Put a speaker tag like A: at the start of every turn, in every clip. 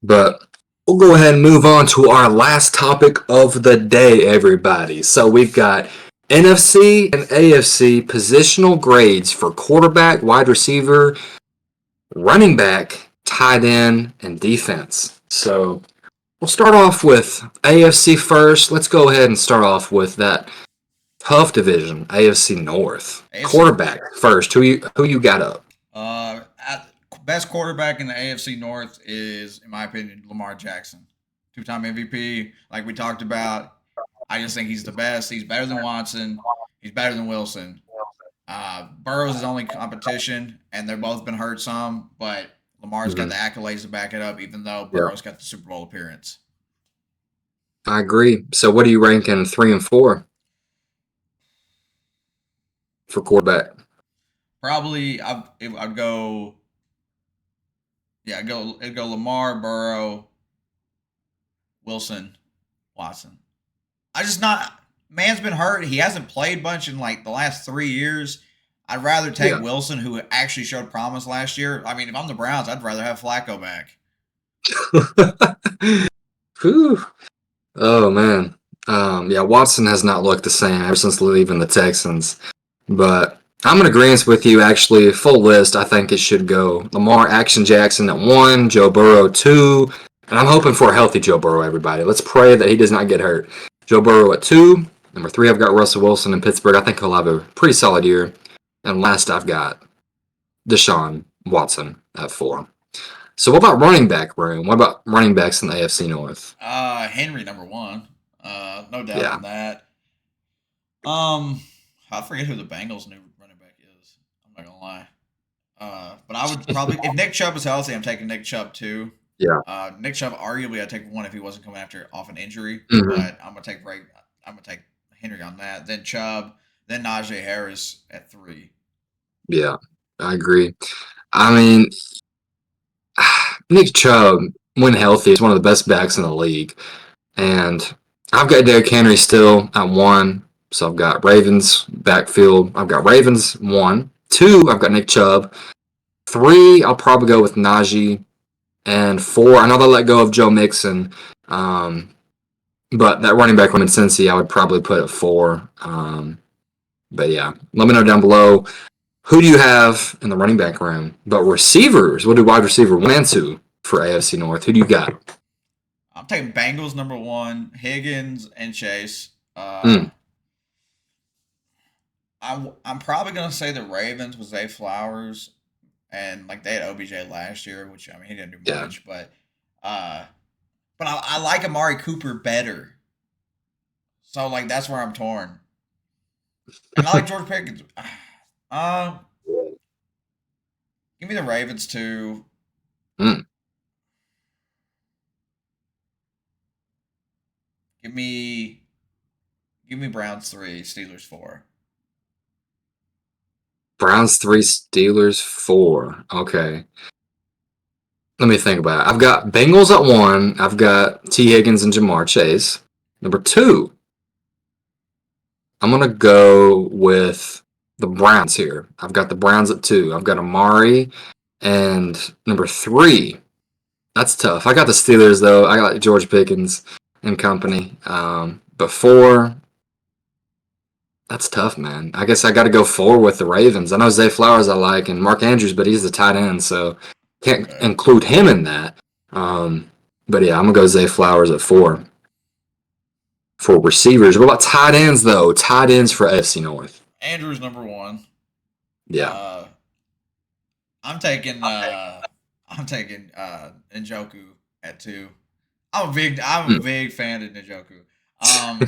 A: But we'll go ahead and move on to our last topic of the day, everybody. So we've got NFC and AFC positional grades for quarterback, wide receiver, running back, tight end, and defense. So we'll start off with AFC first. Let's go ahead and start off with that tough division, AFC North.
B: AFC
A: Quarterback first. Who you got up?
B: best quarterback in the AFC North is, in my opinion, Lamar Jackson, two-time MVP. Like we talked about, I just think he's the best. He's better than Watson. He's better than Wilson. Burrow's his only competition, and they've both been hurt some, but Lamar's got
A: Mm-hmm.
B: the accolades to back it up, even though
A: Yeah,
B: Burrow's got the Super Bowl appearance.
A: I agree. So what are you ranking 3 and 4 for quarterback?
B: Probably, I'd go, yeah, it'd go Lamar, Burrow, Wilson, Watson. I just not man's been hurt. He hasn't played much in like the last 3 years. I'd rather take
A: Yeah.
B: Wilson, who actually showed promise last year. I mean, if I'm the Browns, I'd rather have Flacco back.
A: Whew. Oh man. Yeah, Watson has not looked the same ever since leaving the Texans. But I'm in agreement with you. Actually, full list. I think it should go Lamar, Action Jackson at 1, Joe Burrow 2, and I'm hoping for a healthy Joe Burrow. Everybody, let's pray that he does not get hurt. Joe Burrow at 2. Number 3, I've got Russell Wilson in Pittsburgh. I think he'll have a pretty solid year. And last, I've got Deshaun Watson at 4. So what about running back room? What about running backs in the AFC North?
B: Henry number one, no doubt
A: Yeah.
B: on that. I forget who the Bengals' new running back is. I'm not gonna lie. But I would probably, if Nick Chubb is healthy, I'm taking Nick Chubb too.
A: Yeah.
B: Nick Chubb, arguably, I'd take one if he wasn't coming after off an injury.
A: Hmm.
B: But I'm gonna take Henry on that. Then Chubb, then Najee Harris at 3.
A: Yeah. I agree. I mean, Nick Chubb, when healthy, is one of the best backs in the league. And I've got Derrick Henry still at 1. So I've got Ravens backfield. I've got Ravens 1. 2, I've got Nick Chubb. 3, I'll probably go with Najee. And 4, I know they let go of Joe Mixon. But that running back room in Cincy, I would probably put at 4. But yeah, let me know down below. Who do you have in the running back room? But receivers, what do wide receiver 1 and 2 for AFC North? Who do you got?
B: I'm taking Bengals number 1, Higgins and Chase.
A: Mm,
B: I'm probably gonna say the Ravens with Zay Flowers, and like they had OBJ last year, which I mean he didn't do
A: yeah.
B: much, uh, but I like Amari Cooper better. So like that's where I'm torn, and I like George Pickens. Uh, Give me the Ravens too.
A: Mm.
B: Give me give me Browns 3, Steelers 4.
A: Browns 3, Steelers 4. Okay. Let me think about it. I've got Bengals at 1. I've got T. Higgins and Jamar Chase. Number 2, I'm going to go with the Browns here. I've got the Browns at 2. I've got Amari. And number 3, that's tough. I got the Steelers, though. I got George Pickens and company. But 4, that's tough, man. I guess I got to go 4 with the Ravens. I know Zay Flowers I like and Mark Andrews, but he's the tight end, so can't
B: Okay.
A: include him in that. But yeah, I'm going to go Zay Flowers at 4 for receivers. What about tight ends, though? Tight ends for AFC North.
B: Andrews number 1.
A: Yeah.
B: Uh, I'm taking Njoku at 2. I'm a
A: Mm.
B: big fan of Njoku. Um,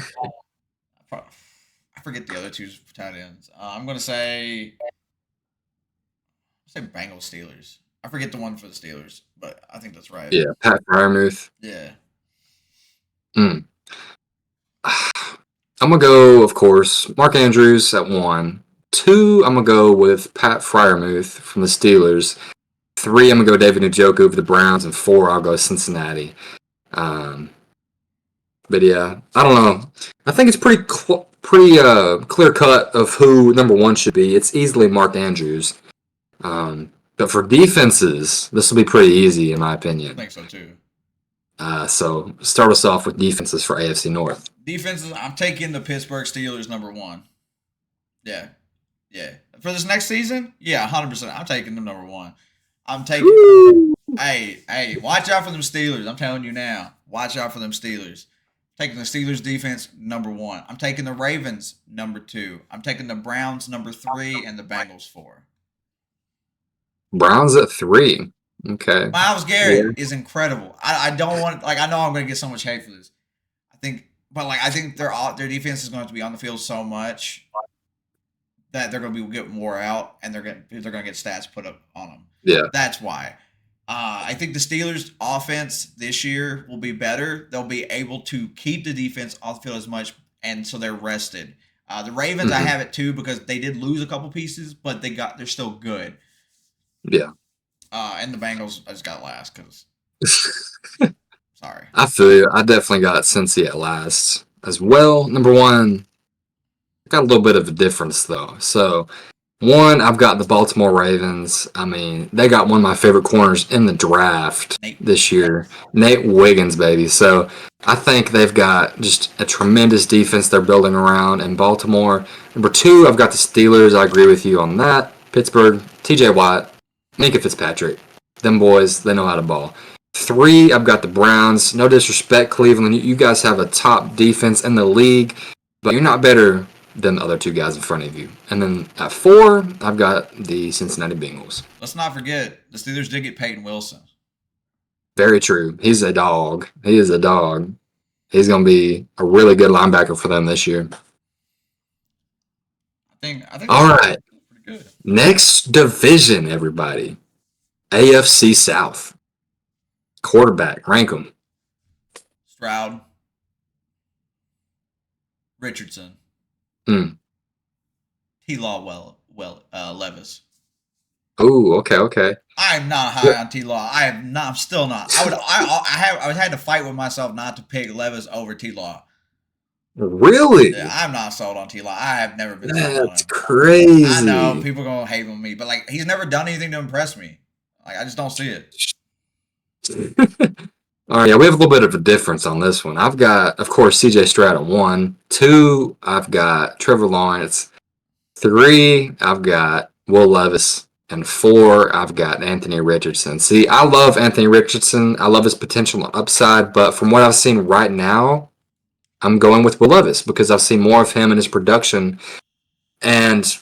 B: I forget the other two tight ends. I'm gonna say Bengals Steelers. I forget the one for the Steelers, but I think that's right.
A: Yeah, Pat Fryermuth.
B: Yeah.
A: Mm. I'm going to go, of course, Mark Andrews at 1. 2, I'm going to go with Pat Fryermuth from the Steelers. 3, I'm going to go David Njoku for the Browns. And 4, I'll go Cincinnati. Um, but yeah, I don't know. I think it's pretty clear cut of who number 1 should be. It's easily Mark Andrews. But for defenses, this will be pretty easy, in my
B: I
A: opinion.
B: think so too.
A: So start us off with defenses for AFC North.
B: Defenses, I'm taking the Pittsburgh Steelers #1. Yeah. Yeah. For this next season, yeah, 100%. I'm taking them #1. I'm taking. Hey, watch out for them Steelers. I'm telling you now. Watch out for them Steelers. Taking the Steelers defense #1. I'm taking the Ravens #2. I'm taking the Browns #3 and the Bengals 4.
A: Browns at 3. Okay.
B: Myles Garrett is incredible. I don't want I know I'm going to get so much hate for this. I think their defense is going to be on the field so much that they're going to be getting wore out, and they're going to get stats put up on them.
A: Yeah.
B: That's why. I think the Steelers' offense this year will be better. They'll be able to keep the defense off the field as much, and so they're rested. The Ravens, I have it too because they did lose a couple pieces, but they're still good.
A: Yeah.
B: And the Bengals, I just got last because. Sorry.
A: I feel you. I definitely got Cincy at last as well. #1. Got a little bit of a difference though. So, 1, I've got the Baltimore Ravens. I mean, they got one of my favorite corners in the draft this year, Nate Wiggins, baby. So, I think they've got just a tremendous defense they're building around in Baltimore. #2, I've got the Steelers. I agree with you on that. Pittsburgh, TJ Watt, Minka Fitzpatrick. Them boys, they know how to ball. 3, I've got the Browns. No disrespect, Cleveland. You guys have a top defense in the league, but you're not better than the other 2 guys in front of you. And then at 4, I've got the Cincinnati Bengals.
B: Let's not forget, the Steelers did get Peyton Wilson.
A: Very true. He's a dog. He is a dog. He's going to be a really good linebacker for them this year.
B: I think.
A: All right.
B: Pretty good.
A: Next division, everybody. AFC South. Quarterback. Rank them.
B: Stroud. Richardson. T-Law Levis.
A: Oh, okay.
B: I am not high on T-Law. I'm still not. I had to fight with myself not to pick Levis over T-Law.
A: Really?
B: Yeah, I'm not sold on T-Law. I have never been sold on him.
A: That's crazy.
B: I know people are gonna hate on me, but he's never done anything to impress me. I just don't see it.
A: All right, yeah, we have a little bit of a difference on this one. I've got, of course, CJ Stroud at 1. 2, I've got Trevor Lawrence. 3, I've got Will Levis. And 4, I've got Anthony Richardson. See, I love Anthony Richardson. I love his potential and upside, but from what I've seen right now, I'm going with Will Levis because I've seen more of him and his production. And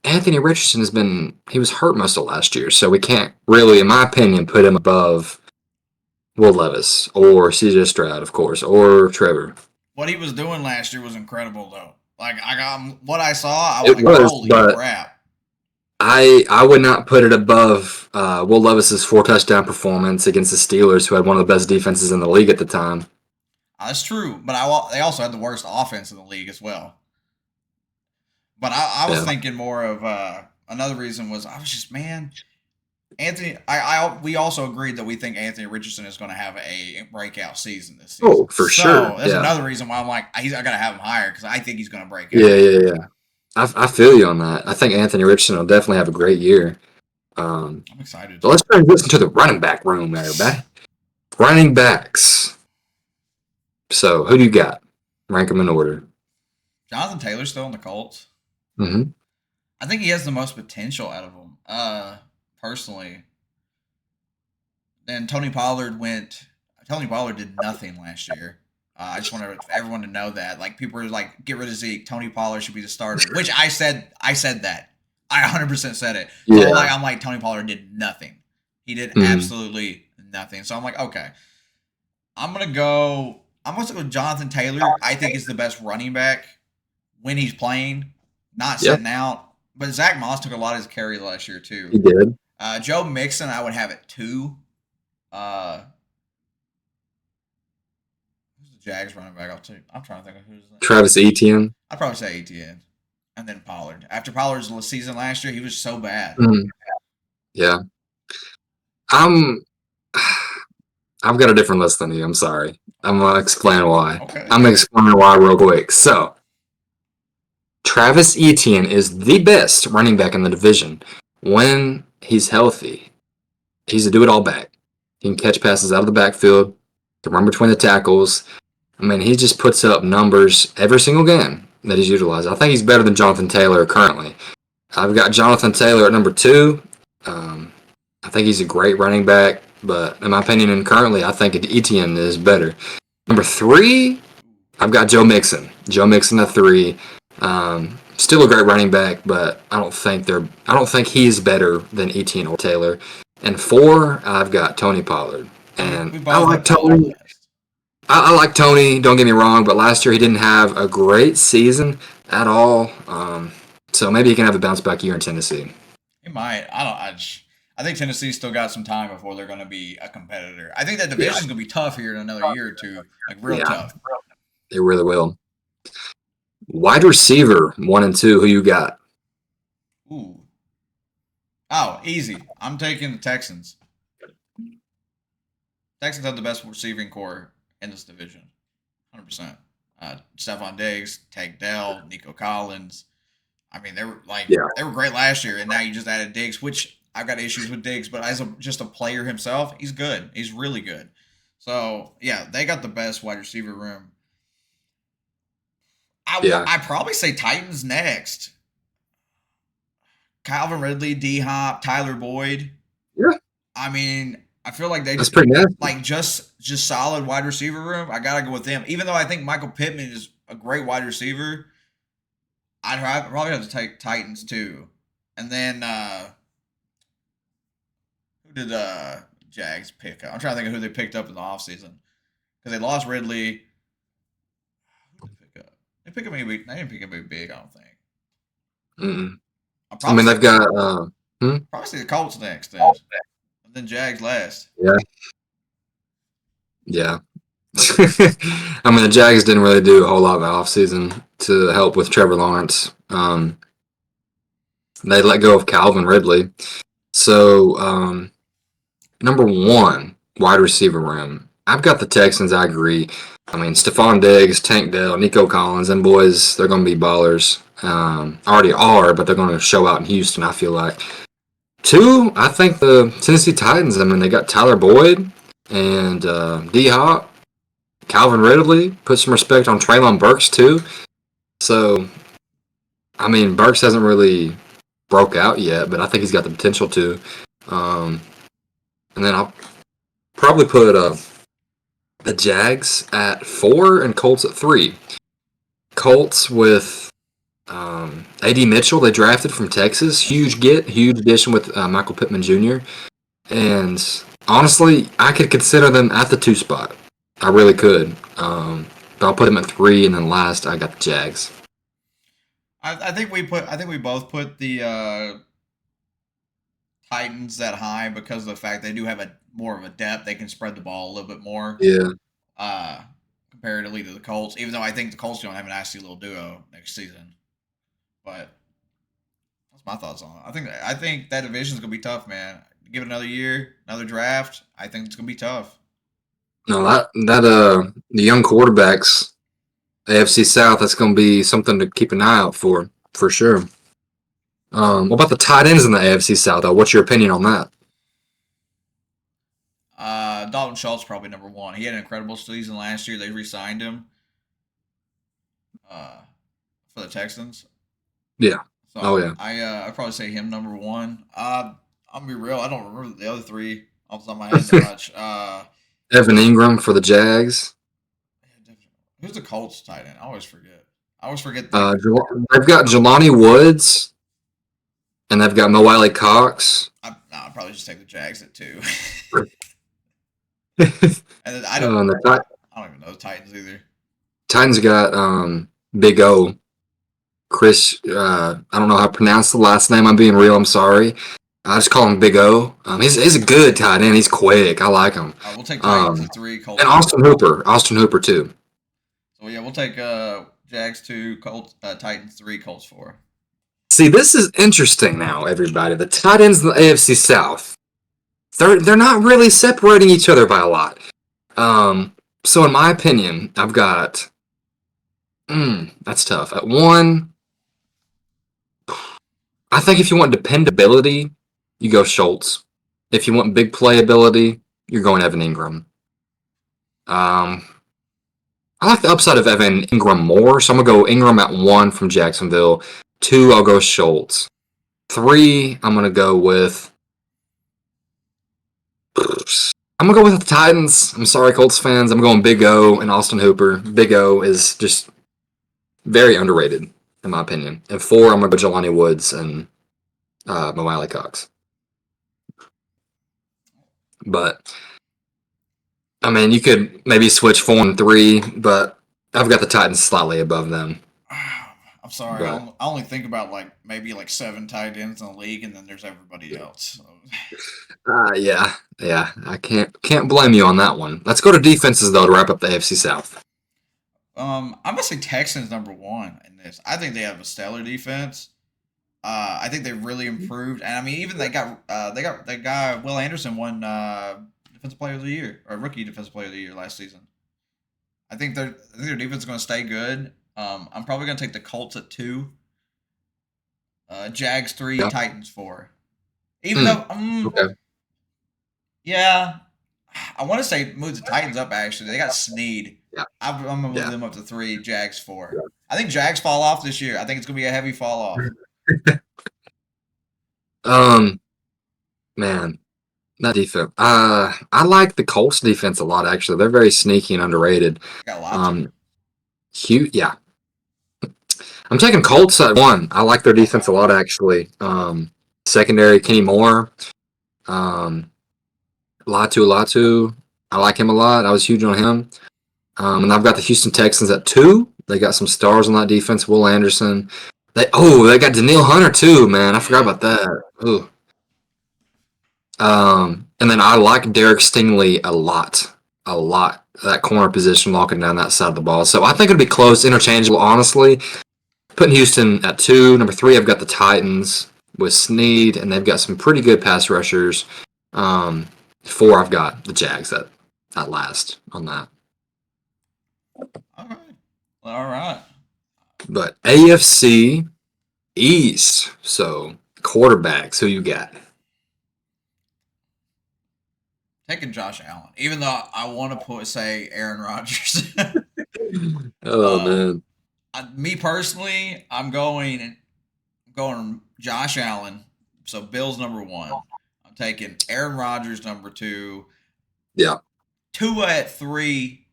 A: Anthony Richardson he was hurt most of last year, so we can't really, in my opinion, put him above Will Levis or CJ Stroud, of course, or Trevor.
B: What he was doing last year was incredible, though. What I saw, I was holy crap.
A: I would not put it above Will Levis's 4-touchdown performance against the Steelers, who had one of the best defenses in the league at the time.
B: That's true, but they also had the worst offense in the league as well. But I was thinking more of another reason was I was just Anthony. We also agreed that we think Anthony Richardson is going to have a breakout season this season.
A: Oh, for sure.
B: That's another reason why I'm I got to have him higher because I think he's going to break out.
A: Yeah. I feel you on that. I think Anthony Richardson will definitely have a great year.
B: I'm excited.
A: So let's transition to the running back room, everybody. Running backs. So who do you got? Rank them in order.
B: Jonathan Taylor's still in the Colts.
A: Mm-hmm.
B: I think he has the most potential out of them, personally. Then Tony Pollard did nothing last year. I just want everyone to know that. People are get rid of Zeke. Tony Pollard should be the starter, which I said that. I 100% said it. So
A: Yeah.
B: I'm Tony Pollard did nothing. He did absolutely nothing. So I'm okay. I'm going to go Jonathan Taylor. I think is the best running back when he's playing, not sitting out. But Zach Moss took a lot of his carries last year too.
A: He did.
B: Joe Mixon, I would have it 2. Who's the Jags running back? I'm trying to think of who's that.
A: Travis Etienne.
B: I'd probably say Etienne. And then Pollard. After Pollard's season last year, he was so bad.
A: Yeah. I've got a different list than you. I'm sorry. I'm going to explain why.
B: Okay.
A: I'm going to explain why real quick. So, Travis Etienne is the best running back in the division. When he's healthy, he's a do-it-all back. He can catch passes out of the backfield. can run between the tackles. I mean, he just puts up numbers every single game that he's utilized. I think he's better than Jonathan Taylor currently. I've got Jonathan Taylor at number 2. I think he's a great running back, but in my opinion, and currently, I think Etienne is better. Number 3, I've got Joe Mixon. Joe Mixon at 3. Still a great running back, but I don't think he's better than Etienne or Taylor. And 4, I've got Tony Pollard. And I like Tony. I like Tony, don't get me wrong, but last year he didn't have a great season at all. So maybe he can have a bounce back year in Tennessee.
B: He might. I think Tennessee's still got some time before they're going to be a competitor. I think that division's going to be tough here in another year or two, like real tough.
A: It really will. Wide receiver 1 and 2, who you got?
B: Ooh. Oh, easy. I'm taking the Texans. Texans have the best receiving core in this division, 100%. Stephon Diggs, Tank Dell, Nico Collins. I mean, they were great last year, and now you just added Diggs, which I've got issues with Diggs, but as just a player himself, he's good. He's really good. So yeah, they got the best wide receiver room. I probably say Titans next. Calvin Ridley, D Hop, Tyler Boyd.
A: Yeah.
B: I mean, I feel like
A: that's pretty nasty.
B: Like just solid wide receiver room. I gotta go with them. Even though I think Michael Pittman is a great wide receiver, I'd probably have to take Titans too. And then who did Jags pick up? I'm trying to think of who they picked up in the offseason. Because they lost Ridley. Who did they pick up? They didn't pick up a big, I don't think.
A: I mean, they've got
B: probably see the Colts next then. And then Jags last.
A: Yeah. I mean, the Jags didn't really do a whole lot in the offseason to help with Trevor Lawrence. They let go of Calvin Ridley. So, number 1, wide receiver room. I've got the Texans, I agree. I mean, Stephon Diggs, Tank Dell, Nico Collins, and boys, they're going to be ballers. Already are, but they're going to show out in Houston, I feel like. 2, I think the Tennessee Titans, I mean, they got Tyler Boyd and D-Hop, Calvin Ridley. Put some respect on Treylon Burks, too. So, I mean, Burks hasn't really broke out yet, but I think he's got the potential to. And then I'll probably put the Jags at 4 and Colts at 3. Colts with A.D. Mitchell, they drafted from Texas. Huge addition with Michael Pittman Jr. And honestly, I could consider them at the 2 spot. I really could. But I'll put them at 3, and then last I got the Jags.
B: I think we both put the Titans that high because of the fact they do have more of a depth. They can spread the ball a little bit more.
A: Yeah.
B: Comparatively to the Colts, even though I think the Colts don't have a nasty little duo next season. But that's my thoughts on it. I think that division's gonna be tough, man. Give it another year, another draft. I think it's gonna be tough.
A: No, the young quarterbacks, AFC South, that's gonna be something to keep an eye out for sure. What about the tight ends in the AFC South, though? What's your opinion on that?
B: Dalton Schultz probably number 1. He had an incredible season last year. They re-signed him for the Texans.
A: Yeah.
B: So
A: yeah.
B: I'd probably say him number 1. I'm gonna be real. I don't remember the other 3 off the top of my head that much.
A: Evan Ingram for the Jags.
B: Who's the Colts tight end? I always forget.
A: They've got Jelani Woods, and they've got Mo Wiley Cox.
B: I'd probably just take the Jags at 2.
A: And
B: then I don't even know the Titans either.
A: Titans got Big O. Chris, I don't know how to pronounce the last name. I'm being real. I'm sorry. I just call him Big O. He's a good tight end. He's quick. I like him.
B: We'll take Titans at 3. Colts
A: and Austin Hooper too.
B: So yeah, we'll take Jags 2, Colts, Titans 3, Colts 4.
A: See, this is interesting now, everybody. The tight ends in the AFC South, they're not really separating each other by a lot. So in my opinion, I've got that's tough. At 1, I think if you want dependability, you go Schultz. If you want big playability, you're going Evan Ingram. Um, I like the upside of Evan Ingram more, so I'm gonna go Ingram at 1 from Jacksonville. 2, I'll go Schultz. 3, I'm gonna go with. I'm gonna go with the Titans. I'm sorry, Colts fans. I'm going Big O and Austin Hooper. Big O is just very underrated, in my opinion. And 4, I'm gonna go Jelani Woods and Miley Cox. But I mean, you could maybe switch 4 and 3, but I've got the Titans slightly above them.
B: I'm sorry.
A: But
B: I only think about like maybe like 7 tight ends in the league, and then there's everybody else.
A: yeah, I can't blame you on that one. Let's go to defenses though to wrap up the AFC South.
B: I'm gonna say Texans number 1 in this. I think they have a stellar defense. I think they really improved, and I mean, even they got that guy Will Anderson won defensive player of the year or rookie defensive player of the year last season. I think their defense is going to stay good. I'm probably going to take the Colts at 2, Jags 3,
A: Yeah.
B: Titans 4. Even though,
A: Okay.
B: yeah, I want to say move the Titans up. Actually, they got Snead.
A: Yeah.
B: I'm going to move
A: Yeah.
B: them up to 3, Jags 4.
A: Yeah.
B: I think Jags fall off this year. I think it's going to be a heavy fall off.
A: Man, that defense. I like the Colts defense a lot. Actually, they're very sneaky and underrated.
B: Got a lot.
A: Cute. Yeah, I'm taking Colts at 1. I like their defense a lot. Actually, secondary Kenny Moore, Latu. I like him a lot. I was huge on him. And I've got the Houston Texans at 2. They got some stars on that defense. Will Anderson. They got Daniil Hunter too. Man, I forgot about that. Ooh. And then I like Derek Stingley a lot. That corner position, locking down that side of the ball. So I think it'll be close, interchangeable, honestly. Putting Houston at 2. Number 3, I've got the Titans with Snead, and they've got some pretty good pass rushers. 4, I've got the Jags at last on that.
B: All right.
A: But AFC East. So quarterbacks, who you got?
B: Taking Josh Allen, even though I want to say Aaron Rodgers.
A: Man.
B: Me personally, I'm going Josh Allen. So Bills number 1. I'm taking Aaron Rodgers number 2.
A: Yeah.
B: Tua at 3.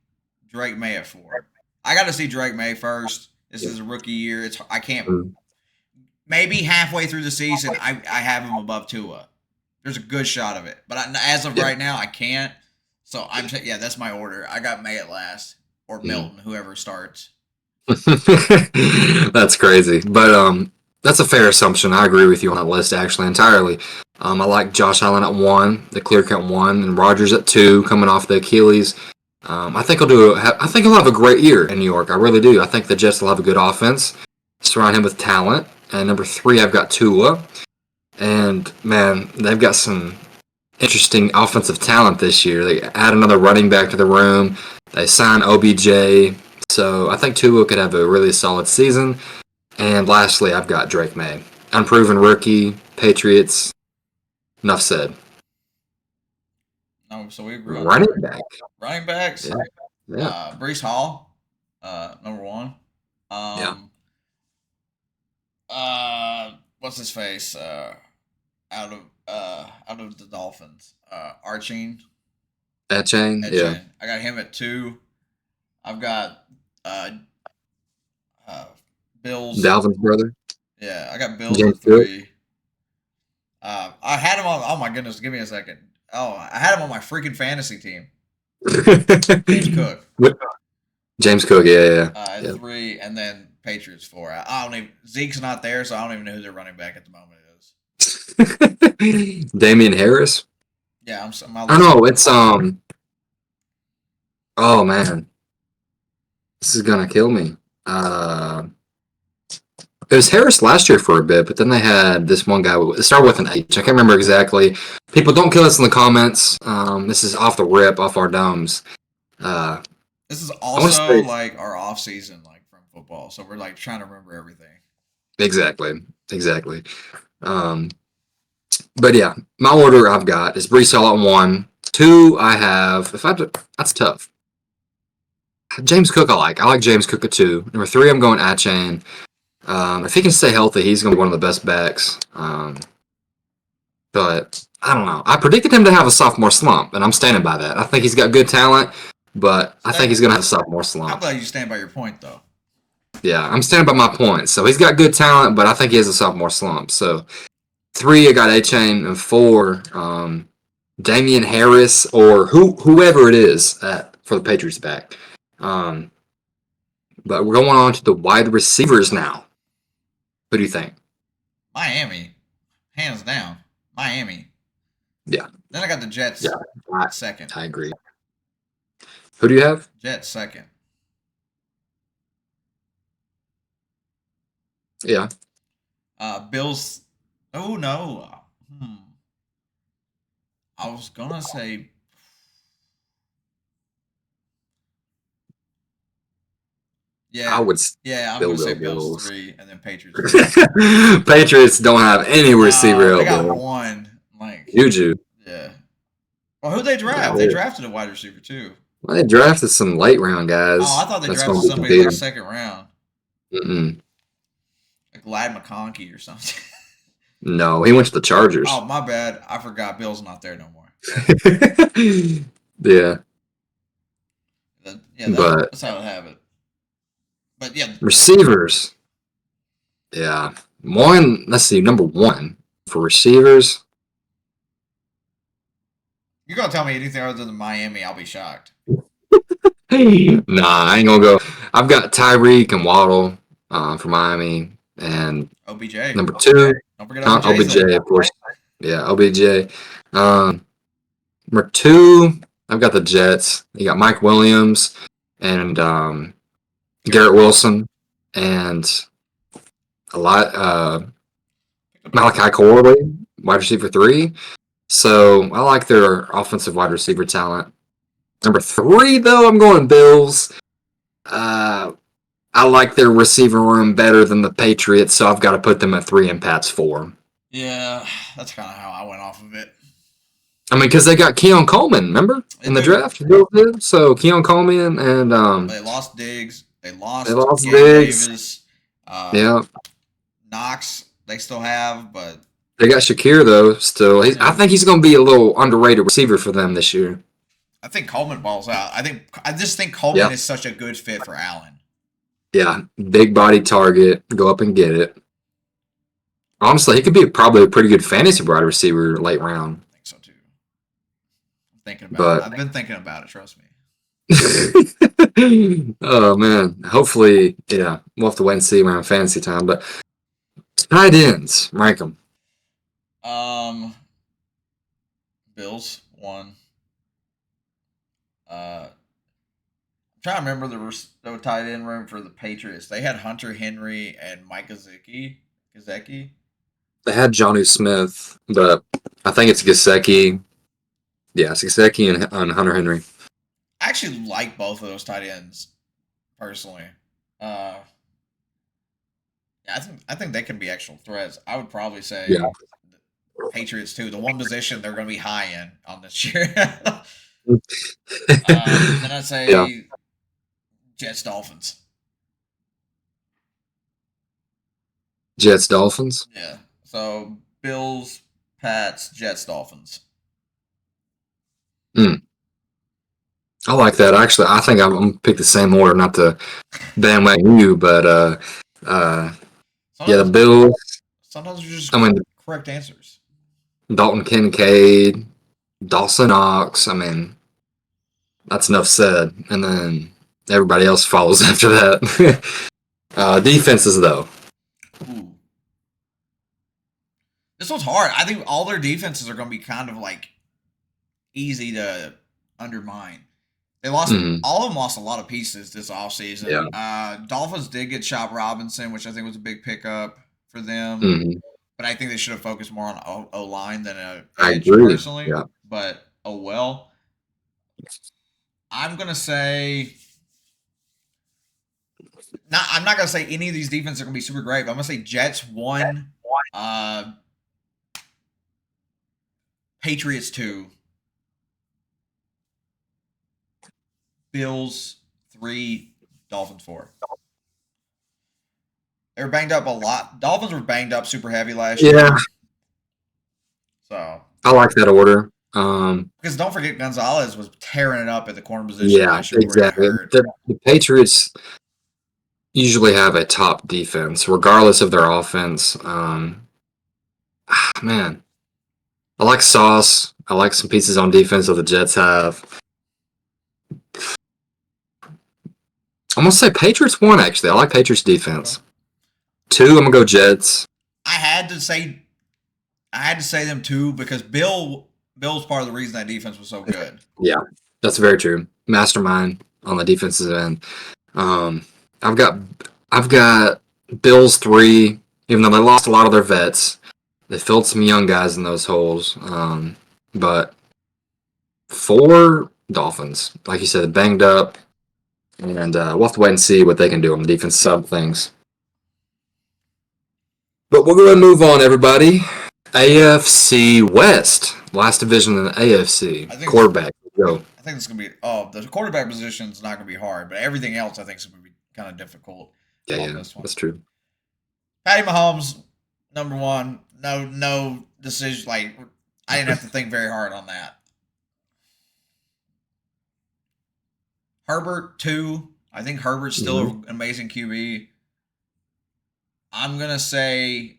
B: Drake May at 4. I got to see Drake May first. This is a rookie year. I can't. Maybe halfway through the season, I have him above Tua. There's a good shot of it, but as of right now, I can't. So that's my order. I got May at last, or Milton, whoever starts.
A: That's crazy, but that's a fair assumption. I agree with you on that list, actually, entirely. I like Josh Allen at 1, the clear cut 1, and Rodgers at 2, coming off the Achilles. I think he'll have a great year in New York. I really do. I think the Jets will have a good offense, surround him with talent. And number 3, I've got Tua. And, man, they've got some interesting offensive talent this year. They add another running back to the room. They sign OBJ. So I think Tua could have a really solid season. And lastly, I've got Drake May. Unproven rookie, Patriots. Enough said.
B: No, so we agree on
A: Running back.
B: Running backs.
A: Yeah.
B: Brees Hall, number 1. What's his face? Out of the Dolphins. Arching.
A: Etienne. Yeah.
B: I got him at 2. I've got Bills.
A: Dalvin's brother.
B: Yeah, I got Bills
A: James
B: at 3. I had him on. Oh my goodness, give me a second. Oh, I had him on my freaking fantasy team. James Cook.
A: James Cook, yeah.
B: At 3, and then Patriots 4. I don't even. Zeke's not there, so I don't even know who their running back at the moment
A: is. Damian Harris.
B: Yeah,
A: it's Oh man, this is gonna kill me. It was Harris last year for a bit, but then they had this one guy. It started with an H. I can't remember exactly. People, don't kill us in the comments. This is off the rip, off our domes.
B: This is also like our off season, like from football. So we're like trying to remember everything.
A: Exactly. But yeah, my order I've got is Brees Hall at 1. 2, I have. That's tough. James Cook, I like. I like James Cook at 2. Number 3, I'm going Achane. If he can stay healthy, he's going to be one of the best backs. But I don't know. I predicted him to have a sophomore slump, and I'm standing by that. I think he's got good talent, but I think he's going to have a sophomore
B: I'm
A: slump.
B: glad you stand by your point, though.
A: Yeah, I'm standing by my point. So he's got good talent, but I think he has a sophomore slump. So 3, I got Achane, and 4, Damian Harris or whoever it is for the Patriots back. But we're going on to the wide receivers now. Who do you think?
B: Miami, hands down. Miami.
A: Yeah.
B: Then I got the Jets second.
A: I agree. Who do you have?
B: Jets second.
A: Yeah.
B: Bills. Oh no. I was gonna say. Yeah.
A: I would.
B: Yeah, I'm gonna say Bills 3 and then Patriots.
A: Patriots don't have any receiver.
B: They got one. Like
A: Juju.
B: Yeah. Well, who'd they draft? They drafted a wide receiver too.
A: Well, they drafted some late round guys.
B: Oh, I thought they drafted somebody in the second round. Like Lad McConkey or something.
A: No, he went to the Chargers.
B: Oh, my bad. I forgot. Bill's not there no more.
A: Yeah.
B: That's how I have it. But yeah.
A: Receivers. Yeah. Let's see, number 1 for receivers.
B: You're going to tell me anything other than Miami, I'll be shocked.
A: Nah, I ain't going to go. I've got Tyreek and Waddle for Miami. And
B: OBJ.
A: Number 2.
B: Don't forget OBJ.
A: OBJ, of course. Yeah, OBJ. Number 2, I've got the Jets. You got Mike Williams and Garrett Wilson and a lot Malachi Corley, wide receiver 3. So I like their offensive wide receiver talent. Number 3, though, I'm going Bills. I like their receiver room better than the Patriots, so I've got to put them at 3 and Pat's 4.
B: Yeah, that's kind of how I went off of it.
A: I mean, because they got Keon Coleman, remember? In the draft. So Keon Coleman and
B: they lost Diggs. They lost
A: Diggs.
B: Davis.
A: Yeah.
B: Knox, they still have, but
A: they got Shakir though. Still, I think he's going to be a little underrated receiver for them this year.
B: I think Coleman balls out. I just think Coleman is such a good fit for Allen.
A: Yeah, big body target, go up and get it. Honestly, he could be probably a pretty good fantasy wide receiver late round.
B: I think so too. I'm thinking about it. I've been thinking about it. Trust me.
A: Oh man, hopefully, yeah, we'll have to wait and see around fantasy time. But tight ends, rank them.
B: Bills 1. I'm trying to remember the tight end room for the Patriots. They had Hunter Henry and Mike Gesicki.
A: They had Jonnu Smith, but I think it's Gesicki. Yeah, it's Gesicki and Hunter Henry.
B: I actually like both of those tight ends, personally. I think they can be actual threats. I would probably say Patriots too. The one position they're going to be high in on this year. Then I'd say Jets Dolphins.
A: Jets Dolphins.
B: Yeah. So Bills, Pats, Jets, Dolphins.
A: I like that. Actually, I think I'm going to pick the same order, not to bandwagon you, but the Bills.
B: Sometimes they're just correct answers.
A: Dalton Kincaid, Dawson Knox. I mean, that's enough said. And then everybody else follows after that. Defenses, though.
B: Ooh. This one's hard. I think all their defenses are going to be kind of like easy to undermine. They lost all of them lost a lot of pieces this offseason.
A: Yeah.
B: Dolphins did get Chop Robinson, which I think was a big pickup for them. But I think they should have focused more on O-line than a edge personally.
A: Yeah.
B: But oh well. I'm gonna say I'm not gonna say any of these defenses are gonna be super great, but I'm gonna say Jets 1, Patriots 2, Bills 3, Dolphins 4. They were banged up a lot. Dolphins were banged up super heavy last year.
A: Yeah,
B: So
A: I like that order.
B: because don't forget Gonzalez was tearing it up at the corner position
A: Yeah,
B: last year before he got
A: exactly.
B: hurt.
A: The Patriots usually have a top defense, regardless of their offense. Man, I like Sauce. I like some pieces on defense that the Jets have. I'm gonna say Patriots 1, actually. I like Patriots defense. 2, I'm gonna go Jets.
B: I had to say them too because Bill's part of the reason that defense was so good.
A: Yeah, that's very true. Mastermind on the defensive end. Um, I've got Bills 3, even though they lost a lot of their vets. They filled some young guys in those holes. But 4, Dolphins. Like you said, banged up. And we'll have to wait and see what they can do on the defense side of things. But we're going to move on, everybody. AFC West. Last division in the AFC. Quarterback. Go.
B: I think it's going to be the quarterback position is not going to be hard, but everything else I think is going to be kind of difficult.
A: Yeah, that's true.
B: Patty Mahomes, number 1. No decision. Like, I didn't have to think very hard on that. Herbert 2. I think Herbert's still an amazing QB. I'm gonna say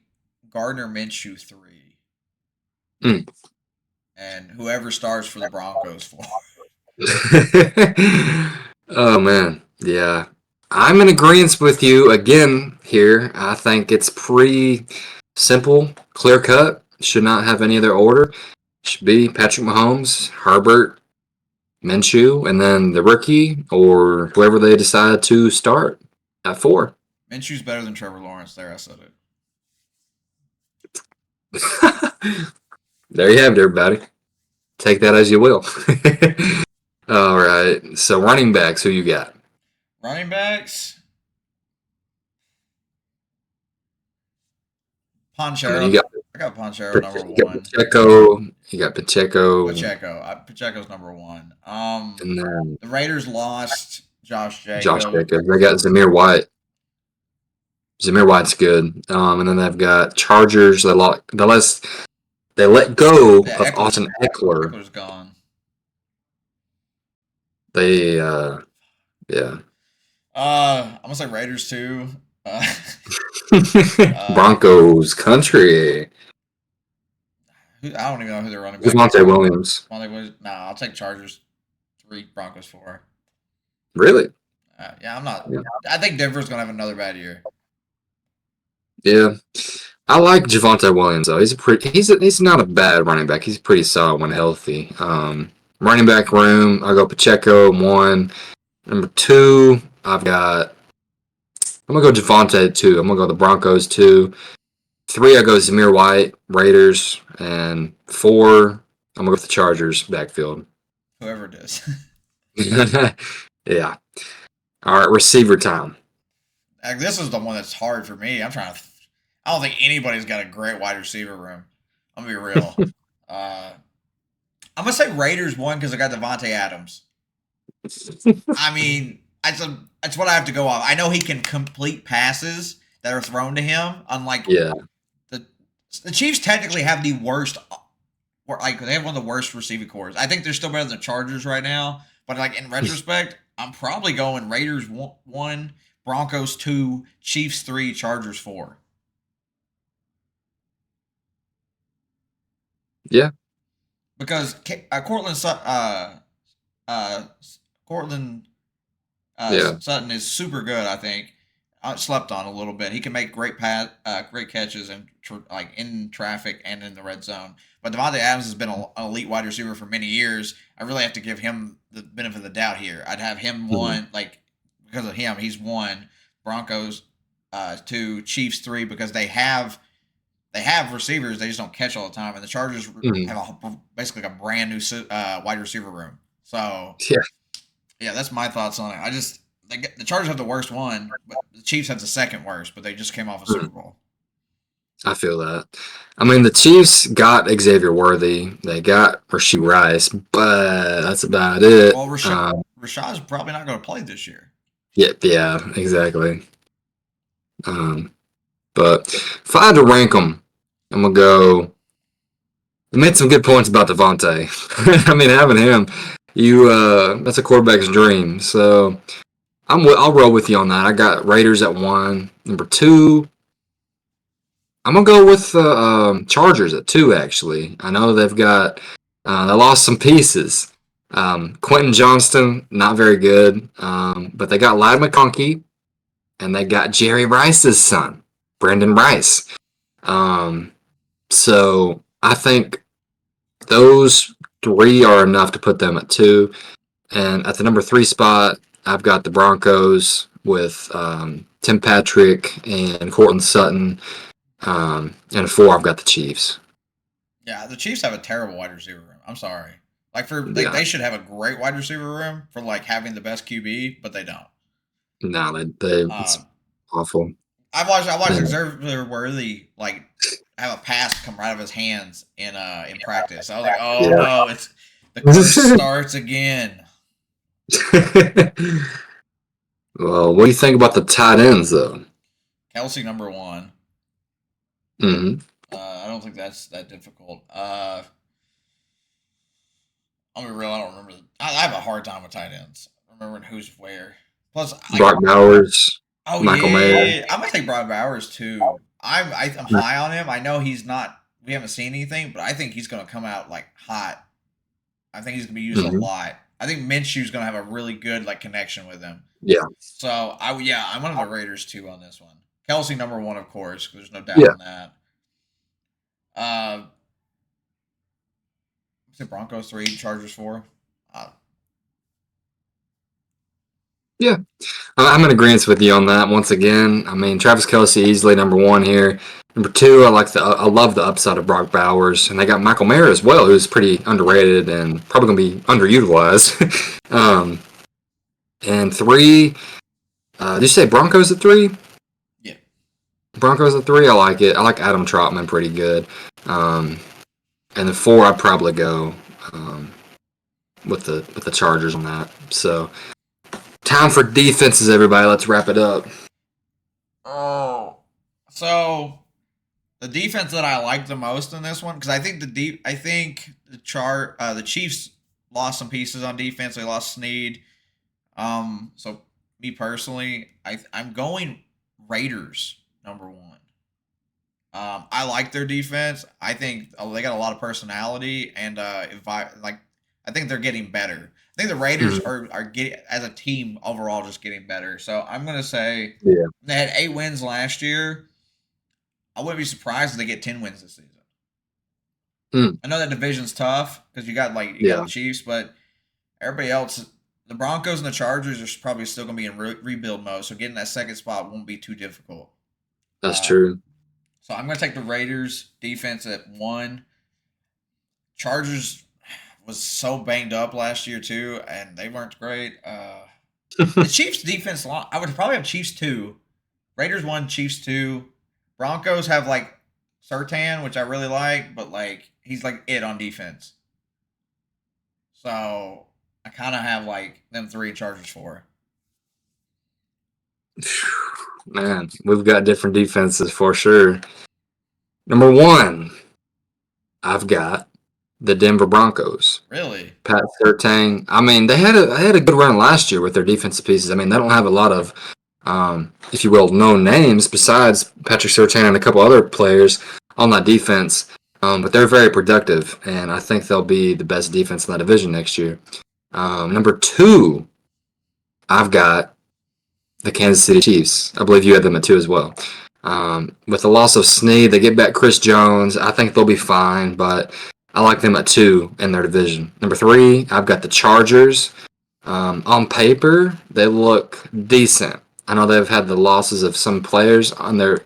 B: Gardner Minshew 3. And whoever starts for the Broncos 4.
A: Oh man, yeah. I'm in agreement with you again here. I think it's pretty simple, clear cut. Should not have any other order. Should be Patrick Mahomes, Herbert, Minshew, and then the rookie or whoever they decide to start at 4.
B: Minshew's better than Trevor Lawrence. There, I said
A: it. There you have it, everybody. Take that as you will. All right. So running backs, who you got?
B: Running backs. Ponchero. I got Ponchero number 1.
A: You got Pacheco.
B: Pacheco's number 1. And then the Raiders lost Josh Jacobs.
A: They got Zamir White. Zamir White's good. And then they've got Chargers. They let go of Austin Eckler.
B: Eckler's gone.
A: They yeah.
B: I'm gonna say Raiders too.
A: Broncos country.
B: I don't even know who they're running back.
A: Javonte Williams.
B: No, I'll take Chargers 3, Broncos 4.
A: Really?
B: Yeah, I'm not. Yeah. I think Denver's gonna have another bad year.
A: Yeah, I like Javonte Williams though. He's not a bad running back. He's pretty solid when healthy. Running back room, I go Pacheco 1. Number 2, I'm gonna go Javonte 2. I'm gonna go the Broncos 2. 3, I go Zamir White, Raiders, and 4, I'm gonna go with the Chargers backfield.
B: Whoever it is.
A: Yeah. All right, receiver time.
B: This is the one that's hard for me. I don't think anybody's got a great wide receiver room. I'm gonna be real. I'm gonna say Raiders 1 because I got Devontae Adams. I mean, that's what I have to go off. I know he can complete passes that are thrown to him. Unlike the Chiefs, technically have the worst. Like they have one of the worst receiving cores. I think they're still better than the Chargers right now. But like in retrospect, I'm probably going Raiders 1, Broncos 2, Chiefs 3, Chargers 4.
A: Yeah.
B: Because Cortland Sutton is super good. I think slept on a little bit. He can make great catches and like in traffic and in the red zone. But Devontae Adams has been an elite wide receiver for many years. I really have to give him the benefit of the doubt here. I'd have him 1, like because of him, he's 1. Broncos 2, Chiefs 3 because they have receivers. They just don't catch all the time. And the Chargers have basically a brand new wide receiver room. So yeah, that's my thoughts on it. The Chargers have the worst one, but the Chiefs have the second worst. But they just came off a Super Bowl.
A: I feel that. I mean, the Chiefs got Xavier Worthy. They got Rashee Rice, but that's about it.
B: Well, Rashad's probably not going to play this year.
A: Yeah, exactly. But if I had to rank them, I'm gonna go. You made some good points about Devontae. I mean, having him, that's a quarterback's dream. So I'll roll with you on that. I got Raiders at 1. Number 2, I'm gonna go with the Chargers at 2. Actually, I know they lost some pieces. Quentin Johnston, not very good, but they got Ladd McConkey and they got Jerry Rice's son, Brandon Rice. Um, so I think those 3 are enough to put them at 2. And at the number 3 spot, I've got the Broncos with Tim Patrick and Cortland Sutton. And 4, I've got the Chiefs.
B: Yeah, the Chiefs have a terrible wide receiver room. I'm sorry.
A: Yeah.
B: They should have a great wide receiver room for like having the best QB, but they don't.
A: No, it's awful.
B: I watched
A: Yeah.
B: Xavier Worthy like have a pass come right out of his hands in practice. I was like, oh no, it's the curse starts again.
A: Well, what do you think about the tight ends, though?
B: Kelsey number 1.
A: Mm-hmm.
B: I don't think that's that difficult. I'll be real. I don't remember. I have a hard time with tight ends. Remembering who's where. Plus,
A: Brock Bowers, Michael Mayer.
B: I'm gonna take Brock Bowers too. I'm high on him. I know he's not. We haven't seen anything, but I think he's gonna come out like hot. I think he's gonna be used a lot. I think Minshew's gonna have a really good like connection with him.
A: Yeah.
B: So I'm one of the Raiders too on this one. Kelsey number 1, of course. There's no doubt on that. The Broncos 3, Chargers 4.
A: Yeah, I'm in agreement with you on that. Once again, I mean, Travis Kelce easily number 1 here. Number 2, I love the upside of Brock Bowers, and they got Michael Mayer as well, who's pretty underrated and probably gonna be underutilized. And 3, did you say Broncos at 3?
B: Yeah,
A: Broncos at 3. I like it. I like Adam Trotman pretty good. And the 4, I'd probably go with the Chargers on that. So. Time for defenses, everybody. Let's wrap it up.
B: Oh, so the defense that I like the most in this one, because I think the Chiefs lost some pieces on defense. They lost Snead. So me personally, I'm going Raiders number 1. I like their defense. I think they got a lot of personality, and I think they're getting better. I think the Raiders are getting, as a team overall, just getting better. So I'm gonna say they had 8 wins last year. I wouldn't be surprised if they get 10 wins this season. I know that division's tough because you got the Chiefs, but everybody else, the Broncos and the Chargers are probably still gonna be in rebuild mode. So getting that second spot won't be too difficult.
A: That's true.
B: So I'm gonna take the Raiders defense at 1. Chargers was so banged up last year too, and they weren't great. The Chiefs defense, I would probably have Chiefs 2, Raiders 1, Chiefs 2. Broncos have like Surtain, which I really like, but like he's like it on defense. So I kind of have like them 3 and Chargers 4.
A: Man, we've got different defenses for sure. Number 1, I've got the Denver Broncos.
B: Really?
A: Pat Surtain. I mean, they had a good run last year with their defensive pieces. I mean, they don't have a lot of, if you will, known names besides Patrick Surtain and a couple other players on that defense. But they're very productive, and I think they'll be the best defense in that division next year. Number 2, I've got the Kansas City Chiefs. I believe you had them at 2 as well. With the loss of Snead, they get back Chris Jones. I think they'll be fine, but I like them at 2 in their division. Number 3, I've got the Chargers. On paper, they look decent. I know they've had the losses of some players on their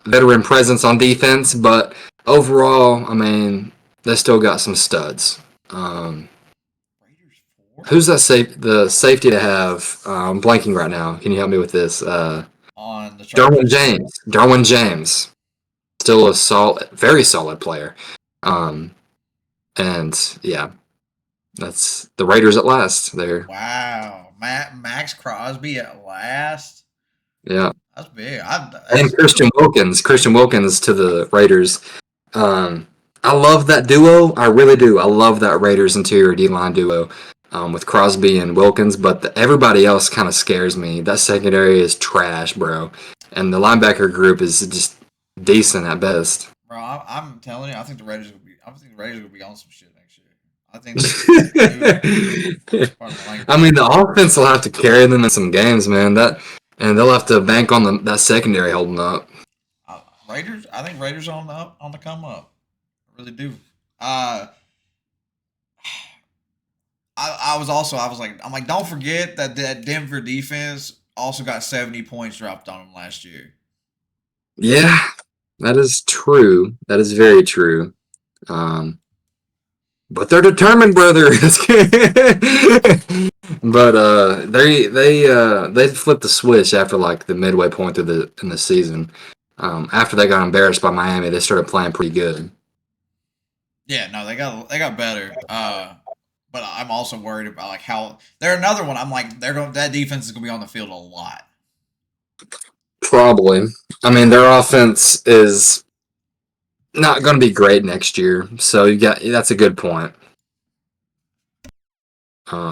A: veteran presence on defense, but overall, I mean, they still got some studs. Who's the safety to have? I'm blanking right now. Can you help me with this?
B: On the
A: Chargers. Derwin James. Still a very solid player. And yeah, that's the Raiders at last.
B: Wow, Mac Max Crosby at last.
A: Yeah.
B: That's big.
A: And Christian Wilkins to the Raiders. I love that duo. I really do. I love that Raiders interior D-line duo with Crosby and Wilkins, but everybody else kind of scares me. That secondary is trash, bro. And the linebacker group is just decent at best.
B: Bro, I'm telling you, I think the Raiders will be. I think the Raiders will be on some shit next year. I think. Dude, pardon my language.
A: I mean, the offense will have to carry them in some games, man. And they'll have to bank on that secondary holding up.
B: Raiders. I think Raiders on the come up. I really do. I was like, don't forget that Denver defense also got 70 points dropped on them last year.
A: Yeah, that is true. That is very true. But they're determined, brother. But they flipped the switch after like the midway point in the season. After they got embarrassed by Miami, they started playing pretty good.
B: Yeah, no, they got better. But I'm also worried about like how they're another one. I'm like that defense is gonna be on the field a lot.
A: Probably. I mean, their offense is not going to be great next year, so that's a good point.